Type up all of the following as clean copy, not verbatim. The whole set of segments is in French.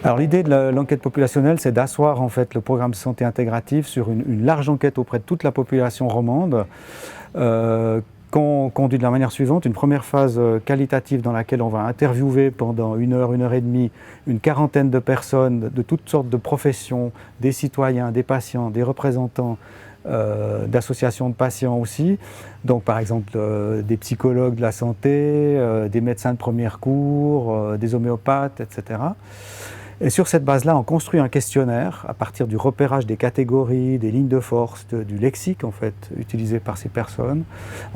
Alors l'idée de l'enquête populationnelle, c'est d'asseoir en fait le programme santé intégrative sur une large enquête auprès de toute la population romande, qu'on conduit de la manière suivante. Une première phase qualitative dans laquelle on va interviewer pendant une heure et demie, une quarantaine de personnes de toutes sortes de professions, des citoyens, des patients, des représentants, d'associations de patients aussi, donc par exemple des psychologues de la santé, des médecins de premier recours, des homéopathes, etc. Et sur cette base-là, on construit un questionnaire à partir du repérage des catégories, des lignes de force, du lexique en fait utilisé par ces personnes.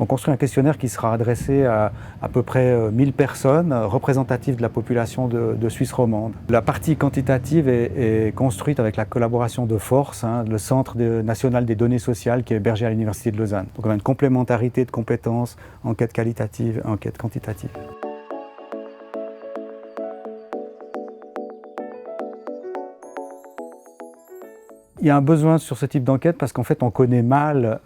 On construit un questionnaire qui sera adressé à peu près 1000 personnes représentatives de la population de Suisse romande. La partie quantitative est construite avec la collaboration de Force, le Centre national des données sociales qui est hébergé à l'Université de Lausanne. Donc on a une complémentarité de compétences, enquête qualitative, enquête quantitative. Il y a un besoin sur ce type d'enquête parce qu'en fait on connaît mal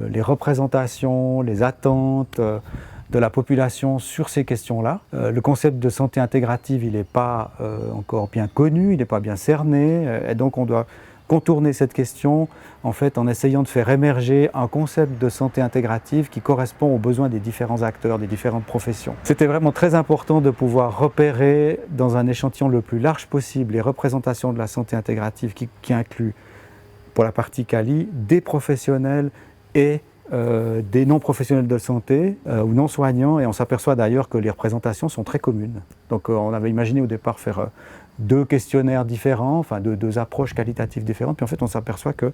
les représentations, les attentes de la population sur ces questions-là. Le concept de santé intégrative, il n'est pas encore bien connu, il n'est pas bien cerné, et donc on doit contourner cette question en fait en essayant de faire émerger un concept de santé intégrative qui correspond aux besoins des différents acteurs, des différentes professions. C'était vraiment très important de pouvoir repérer dans un échantillon le plus large possible les représentations de la santé intégrative qui incluent pour la partie quali, des professionnels et des non-professionnels de santé ou non-soignants, et on s'aperçoit d'ailleurs que les représentations sont très communes. Donc on avait imaginé au départ faire deux questionnaires différents, enfin deux approches qualitatives différentes, puis en fait on s'aperçoit qu'il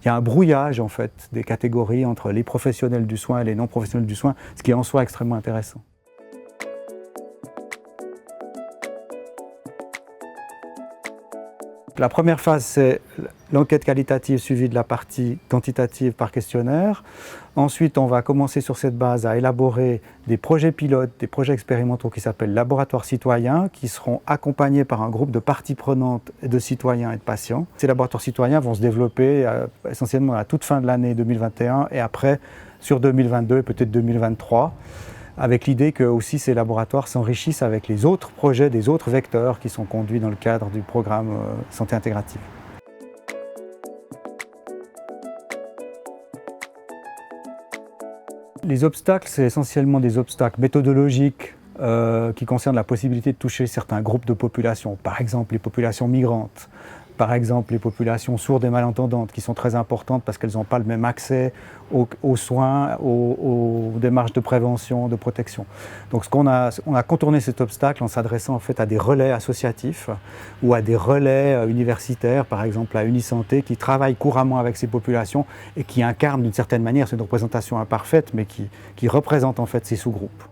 y a un brouillage en fait des catégories entre les professionnels du soin et les non-professionnels du soin, ce qui est en soi extrêmement intéressant. La première phase, c'est l'enquête qualitative suivie de la partie quantitative par questionnaire. Ensuite, on va commencer sur cette base à élaborer des projets pilotes, des projets expérimentaux qui s'appellent laboratoires citoyens, qui seront accompagnés par un groupe de parties prenantes de citoyens et de patients. Ces laboratoires citoyens vont se développer essentiellement à la toute fin de l'année 2021 et après sur 2022 et peut-être 2023. Avec l'idée que aussi ces laboratoires s'enrichissent avec les autres projets des autres vecteurs qui sont conduits dans le cadre du programme Santé intégrative. Les obstacles, c'est essentiellement des obstacles méthodologiques qui concernent la possibilité de toucher certains groupes de population, par exemple les populations migrantes, par exemple les populations sourdes et malentendantes qui sont très importantes parce qu'elles n'ont pas le même accès aux soins, aux démarches de prévention, de protection. Donc on a contourné cet obstacle en s'adressant en fait à des relais associatifs ou à des relais universitaires, par exemple à Unisanté, qui travaillent couramment avec ces populations et qui incarnent d'une certaine manière, c'est une représentation imparfaite, mais qui représente en fait ces sous-groupes.